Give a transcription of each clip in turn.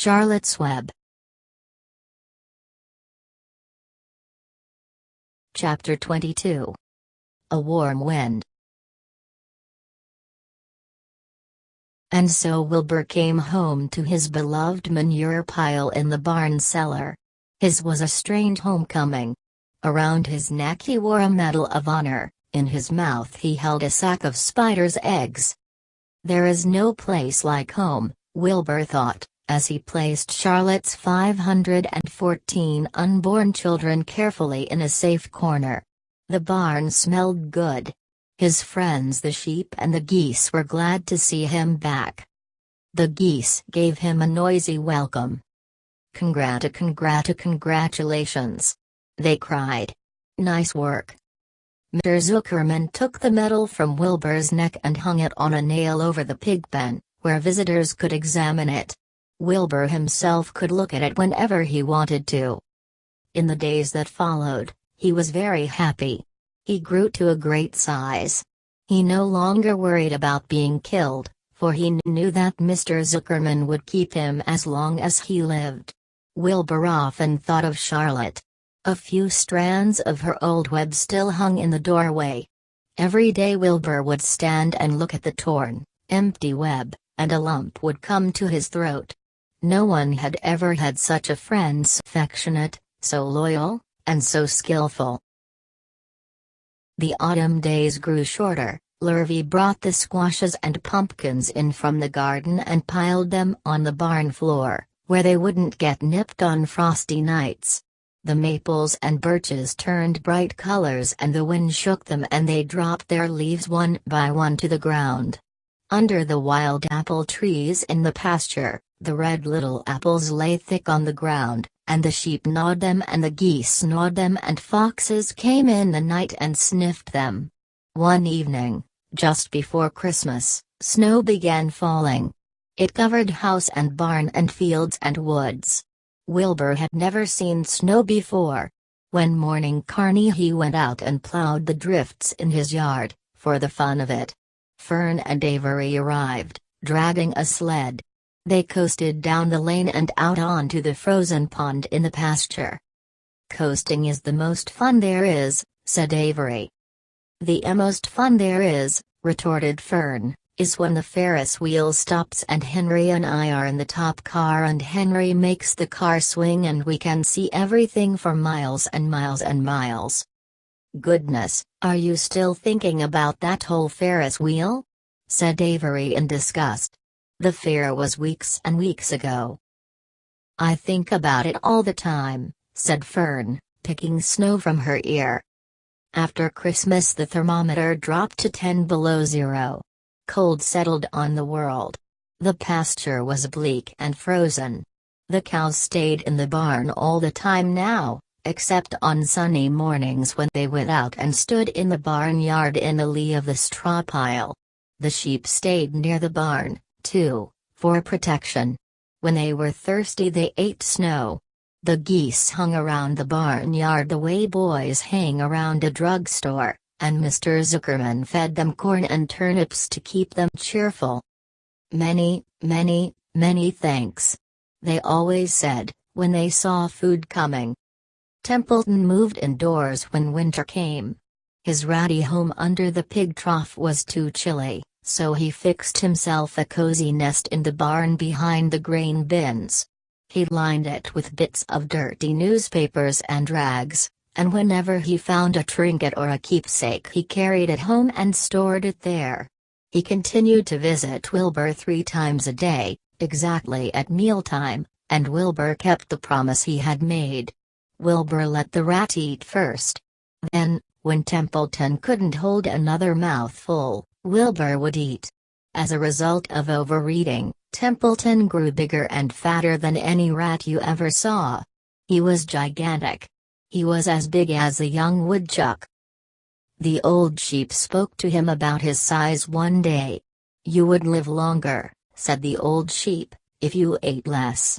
Charlotte's Web. Chapter 22. A Warm Wind. And so Wilbur came home to his beloved manure pile in the barn cellar. His was a strange homecoming. Around his neck he wore a Medal of Honor, in his mouth he held a sack of spider's eggs. There is no place like home, Wilbur thought, as he placed Charlotte's 514 unborn children carefully in a safe corner. The barn smelled good. His friends the sheep and the geese were glad to see him back. The geese gave him a noisy welcome. Congratulations! They cried. Nice work. Mr. Zuckerman took the medal from Wilbur's neck and hung it on a nail over the pig pen, where visitors could examine it. Wilbur himself could look at it whenever he wanted to. In the days that followed, he was very happy. He grew to a great size. He no longer worried about being killed, for he knew that Mr. Zuckerman would keep him as long as he lived. Wilbur often thought of Charlotte. A few strands of her old web still hung in the doorway. Every day Wilbur would stand and look at the torn, empty web, and a lump would come to his throat. No one had ever had such a friend, so affectionate, so loyal, and so skillful. The autumn days grew shorter. Lurvy brought the squashes and pumpkins in from the garden and piled them on the barn floor, where they wouldn't get nipped on frosty nights. The maples and birches turned bright colors and the wind shook them and they dropped their leaves one by one to the ground. Under the wild apple trees in the pasture, the red little apples lay thick on the ground, and the sheep gnawed them and the geese gnawed them and foxes came in the night and sniffed them. One evening, just before Christmas, snow began falling. It covered house and barn and fields and woods. Wilbur had never seen snow before. When morning Carney he went out and plowed the drifts in his yard, for the fun of it. Fern and Avery arrived, dragging a sled. They coasted down the lane and out onto the frozen pond in the pasture. Coasting is the most fun there is, said Avery. The most fun there is, retorted Fern, is when the Ferris wheel stops and Henry and I are in the top car and Henry makes the car swing and we can see everything for miles and miles and miles. Goodness, are you still thinking about that whole Ferris wheel? Said Avery in disgust. The fair was weeks and weeks ago. I think about it all the time, said Fern, picking snow from her ear. After Christmas the thermometer dropped to 10 below zero. Cold settled on the world. The pasture was bleak and frozen. The cows stayed in the barn all the time now, except on sunny mornings when they went out and stood in the barnyard in the lee of the straw pile. The sheep stayed near the barn, too, for protection. When they were thirsty they ate snow. The geese hung around the barnyard the way boys hang around a drugstore, and Mr. Zuckerman fed them corn and turnips to keep them cheerful. Many, many, many thanks, they always said, when they saw food coming. Templeton moved indoors when winter came. His ratty home under the pig trough was too chilly, so he fixed himself a cozy nest in the barn behind the grain bins. He lined it with bits of dirty newspapers and rags, and whenever he found a trinket or a keepsake he carried it home and stored it there. He continued to visit Wilbur 3 times a day, exactly at mealtime, and Wilbur kept the promise he had made. Wilbur let the rat eat first. Then, when Templeton couldn't hold another mouthful, Wilbur would eat. As a result of overeating, Templeton grew bigger and fatter than any rat you ever saw. He was gigantic. He was as big as a young woodchuck. The old sheep spoke to him about his size one day. You would live longer, said the old sheep, if you ate less.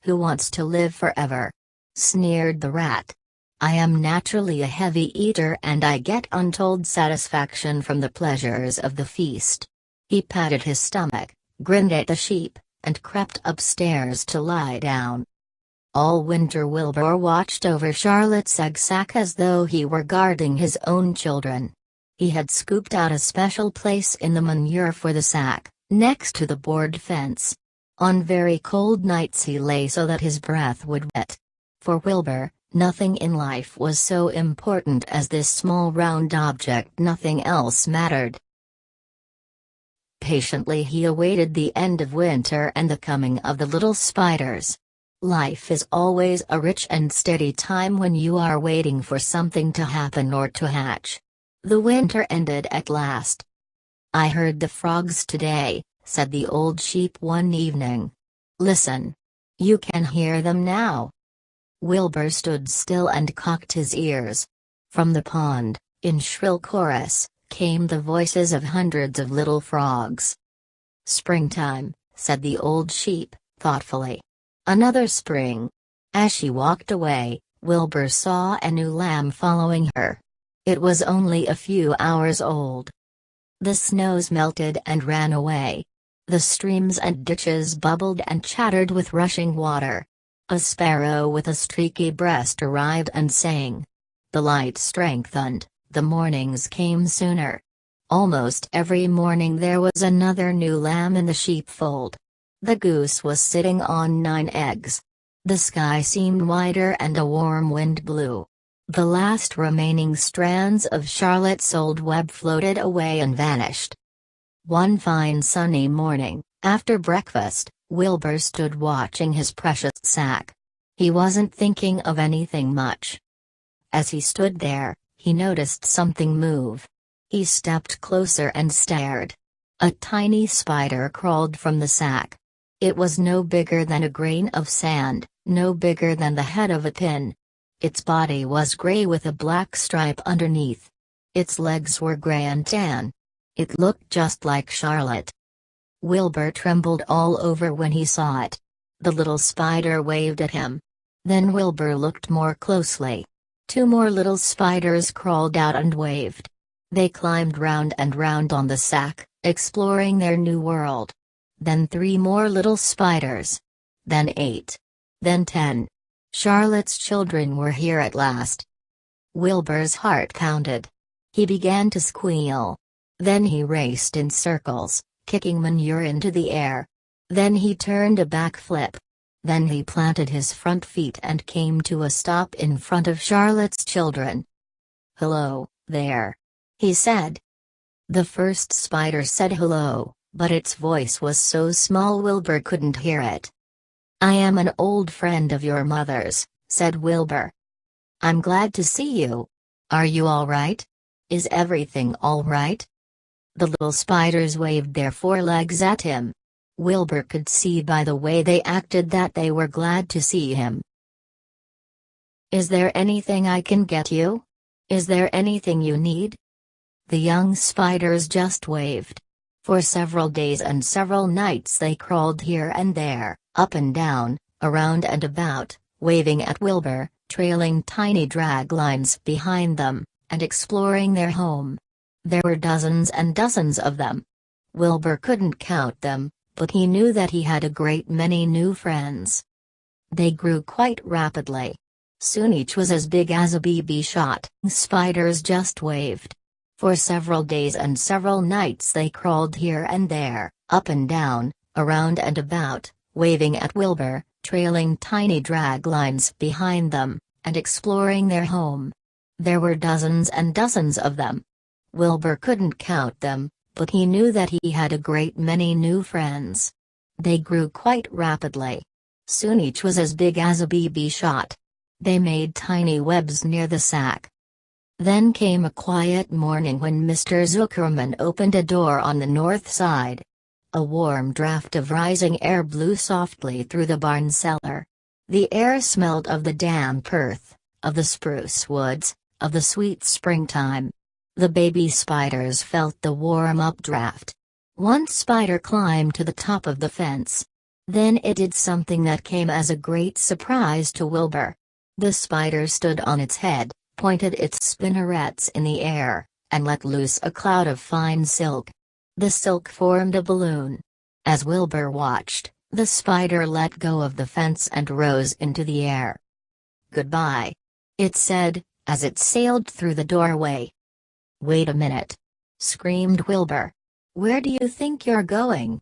Who wants to live forever? Sneered the rat. I am naturally a heavy eater and I get untold satisfaction from the pleasures of the feast. He patted his stomach, grinned at the sheep, and crept upstairs to lie down. All winter Wilbur watched over Charlotte's egg sack as though he were guarding his own children. He had scooped out a special place in the manure for the sack, next to the board fence. On very cold nights he lay so that his breath would wet. For Wilbur, nothing in life was so important as this small round object. Nothing else mattered. Patiently he awaited the end of winter and the coming of the little spiders. Life is always a rich and steady time when you are waiting for something to happen or to hatch. The winter ended at last. "I heard the frogs today," said the old sheep one evening. "Listen. You can hear them now." Wilbur stood still and cocked his ears. From the pond, in shrill chorus, came the voices of hundreds of little frogs. "Springtime," said the old sheep, thoughtfully. "Another spring." As she walked away, Wilbur saw a new lamb following her. It was only a few hours old. The snows melted and ran away. The streams and ditches bubbled and chattered with rushing water. A sparrow with a streaky breast arrived and sang. The light strengthened, the mornings came sooner. Almost every morning there was another new lamb in the sheepfold. The goose was sitting on 9 eggs. The sky seemed wider and a warm wind blew. The last remaining strands of Charlotte's old web floated away and vanished. One fine sunny morning, after breakfast, Wilbur stood watching his precious sack. He wasn't thinking of anything much. As he stood there, he noticed something move. He stepped closer and stared. A tiny spider crawled from the sack. It was no bigger than a grain of sand, no bigger than the head of a pin. Its body was gray with a black stripe underneath. Its legs were gray and tan. It looked just like Charlotte. Wilbur trembled all over when he saw it. The little spider waved at him. Then Wilbur looked more closely. 2 more little spiders crawled out and waved. They climbed round and round on the sack, exploring their new world. Then 3 more little spiders. Then 8. Then 10. Charlotte's children were here at last. Wilbur's heart pounded. He began to squeal. Then he raced in circles, kicking manure into the air. Then he turned a backflip. Then he planted his front feet and came to a stop in front of Charlotte's children. "Hello, there," he said. The first spider said hello, but its voice was so small Wilbur couldn't hear it. "I am an old friend of your mother's," said Wilbur. "I'm glad to see you. Are you all right? Is everything all right?" The little spiders waved their forelegs at him. Wilbur could see by the way they acted that they were glad to see him. "Is there anything I can get you? Is there anything you need?" The young spiders just waved. For several days and several nights they crawled here and there, up and down, around and about, waving at Wilbur, trailing tiny drag lines behind them, and exploring their home. There were dozens and dozens of them. Wilbur couldn't count them, but he knew that he had a great many new friends. They grew quite rapidly. Soon each was as big as a BB shot. Spiders just waved. For several days and several nights they crawled here and there, up and down, around and about, waving at Wilbur, trailing tiny drag lines behind them, and exploring their home. There were dozens and dozens of them. Wilbur couldn't count them, but he knew that he had a great many new friends. They grew quite rapidly. Soon each was as big as a BB shot. They made tiny webs near the sack. Then came a quiet morning when Mr. Zuckerman opened a door on the north side. A warm draft of rising air blew softly through the barn cellar. The air smelled of the damp earth, of the spruce woods, of the sweet springtime. The baby spiders felt the warm updraft. One spider climbed to the top of the fence. Then it did something that came as a great surprise to Wilbur. The spider stood on its head, pointed its spinnerets in the air, and let loose a cloud of fine silk. The silk formed a balloon. As Wilbur watched, The spider let go of the fence and rose into the air. "Goodbye," it said, as it sailed through the doorway. "Wait a minute!" screamed Wilbur. "Where do you think you're going?"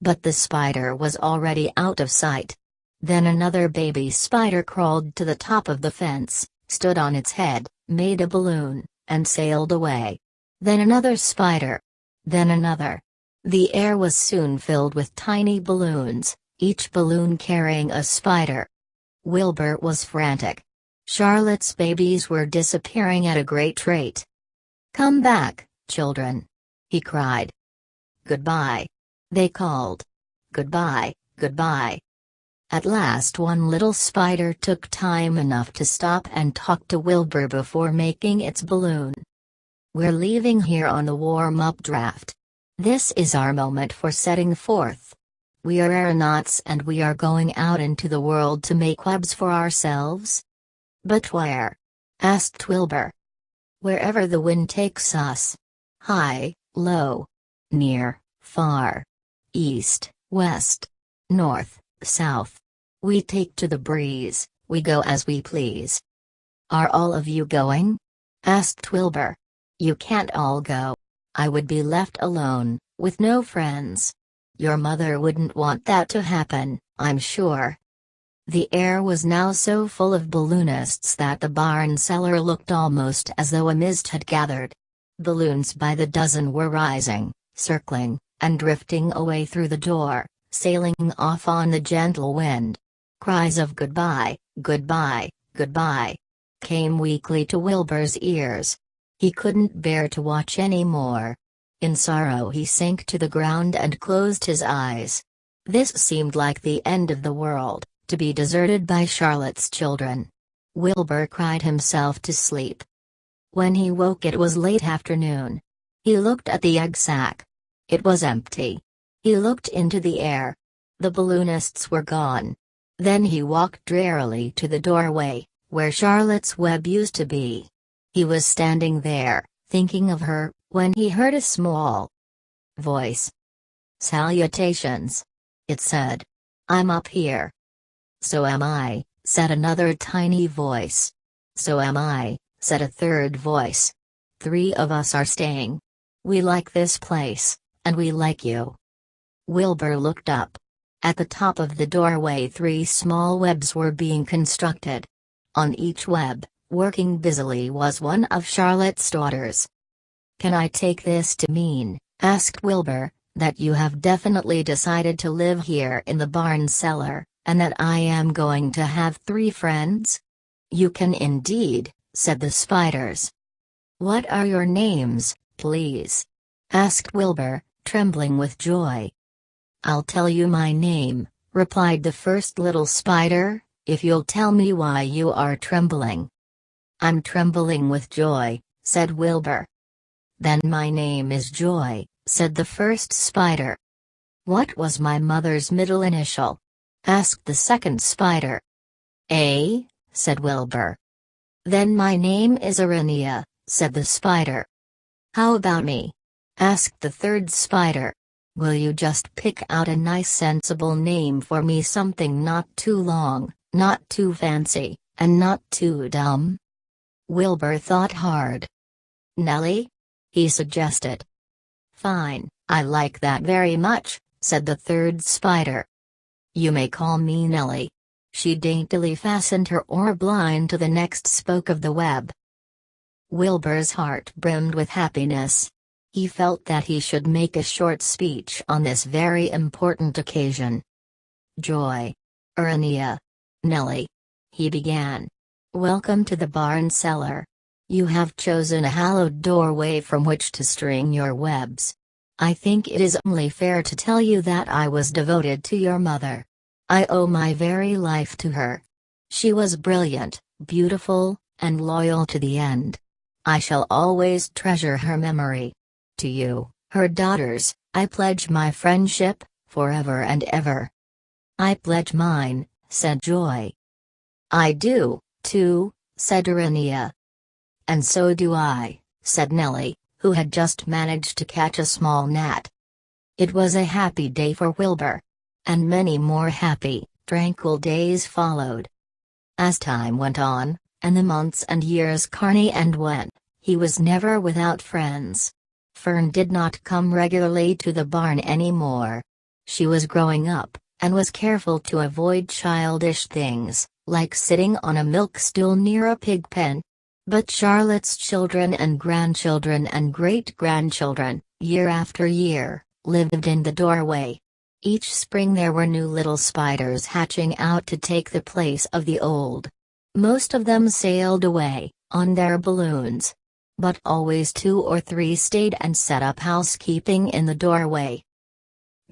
But the spider was already out of sight. Then another baby spider crawled to the top of the fence, stood on its head, made a balloon, and sailed away. Then another spider. Then another. The air was soon filled with tiny balloons, each balloon carrying a spider. Wilbur was frantic. Charlotte's babies were disappearing at a great rate. "Come back, children!" he cried. "Goodbye!" they called. "Goodbye, goodbye!" At last one little spider took time enough to stop and talk to Wilbur before making its balloon. "We're leaving here on the warm-up draft. This is our moment for setting forth. We are aeronauts and we are going out into the world to make webs for ourselves." "But where?" asked Wilbur. "Wherever the wind takes us. High, low. Near, far. East, west. North, south. We take to the breeze, we go as we please." "Are all of you going?" asked Wilbur. "You can't all go. I would be left alone, with no friends. Your mother wouldn't want that to happen, I'm sure." The air was now so full of balloonists that the barn cellar looked almost as though a mist had gathered. Balloons by the dozen were rising, circling, and drifting away through the door, sailing off on the gentle wind. Cries of "Goodbye, goodbye, goodbye" came weakly to Wilbur's ears. He couldn't bear to watch any more. In sorrow he sank to the ground and closed his eyes. This seemed like the end of the world, to be deserted by Charlotte's children. Wilbur cried himself to sleep. When he woke it was late afternoon. He looked at the egg sack. It was empty. He looked into the air. The balloonists were gone. Then he walked drearily to the doorway, where Charlotte's web used to be. He was standing there, thinking of her, when he heard a small voice. "Salutations," it said. "I'm up here." "So am I," said another tiny voice. "So am I," said a third voice. "Three of us are staying. We like this place, and we like you." Wilbur looked up. At the top of the doorway 3 small webs were being constructed. On each web, working busily, was one of Charlotte's daughters. "Can I take this to mean," asked Wilbur, "that you have definitely decided to live here in the barn cellar, and that I am going to have 3 friends?" "You can indeed," said the spiders. "What are your names, please?" asked Wilbur, trembling with joy. "I'll tell you my name," replied the first little spider, "if you'll tell me why you are trembling." "I'm trembling with joy," said Wilbur. "Then my name is Joy," said the first spider. "What was my mother's middle initial?" asked the second spider. "A," said Wilbur. "Then my name is Arinia," said the spider. "How about me?" asked the third spider. "Will you just pick out a nice sensible name for me, something not too long, not too fancy, and not too dumb?" Wilbur thought hard. "Nellie?" he suggested. "Fine, I like that very much," said the third spider. "You may call me Nellie." She daintily fastened her orb line to the next spoke of the web. Wilbur's heart brimmed with happiness. He felt that he should make a short speech on this very important occasion. "Joy. Arinia. Nellie," he began. "Welcome to the barn cellar. You have chosen a hallowed doorway from which to string your webs. I think it is only fair to tell you that I was devoted to your mother. I owe my very life to her. She was brilliant, beautiful, and loyal to the end. I shall always treasure her memory. To you, her daughters, I pledge my friendship, forever and ever." "I pledge mine," said Joy. "I do, too," said Arinia. "And so do I," said Nellie, who had just managed to catch a small gnat. It was a happy day for Wilbur. And many more happy, tranquil days followed. As time went on, and the months and years came and went, he was never without friends. Fern did not come regularly to the barn anymore. She was growing up, and was careful to avoid childish things, like sitting on a milk stool near a pig pen. But Charlotte's children and grandchildren and great-grandchildren, year after year, lived in the doorway. Each spring there were new little spiders hatching out to take the place of the old. Most of them sailed away, on their balloons. But always 2 or 3 stayed and set up housekeeping in the doorway.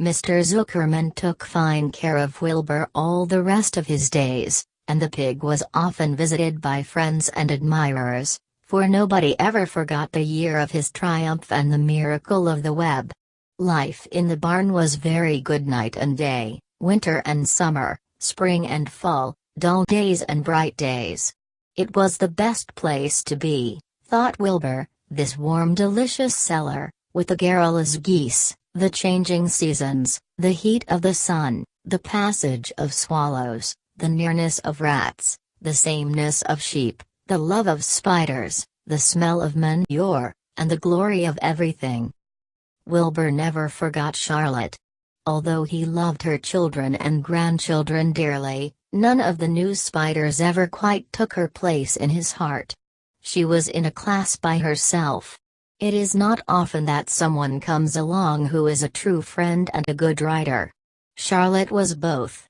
Mr. Zuckerman took fine care of Wilbur all the rest of his days, and the pig was often visited by friends and admirers, for nobody ever forgot the year of his triumph and the miracle of the web. Life in the barn was very good night and day, winter and summer, spring and fall, dull days and bright days. It was the best place to be, thought Wilbur, this warm delicious cellar, with the garrulous geese, the changing seasons, the heat of the sun, the passage of swallows, the nearness of rats, the sameness of sheep, the love of spiders, the smell of manure, and the glory of everything. Wilbur never forgot Charlotte. Although he loved her children and grandchildren dearly, none of the new spiders ever quite took her place in his heart. She was in a class by herself. It is not often that someone comes along who is a true friend and a good writer. Charlotte was both.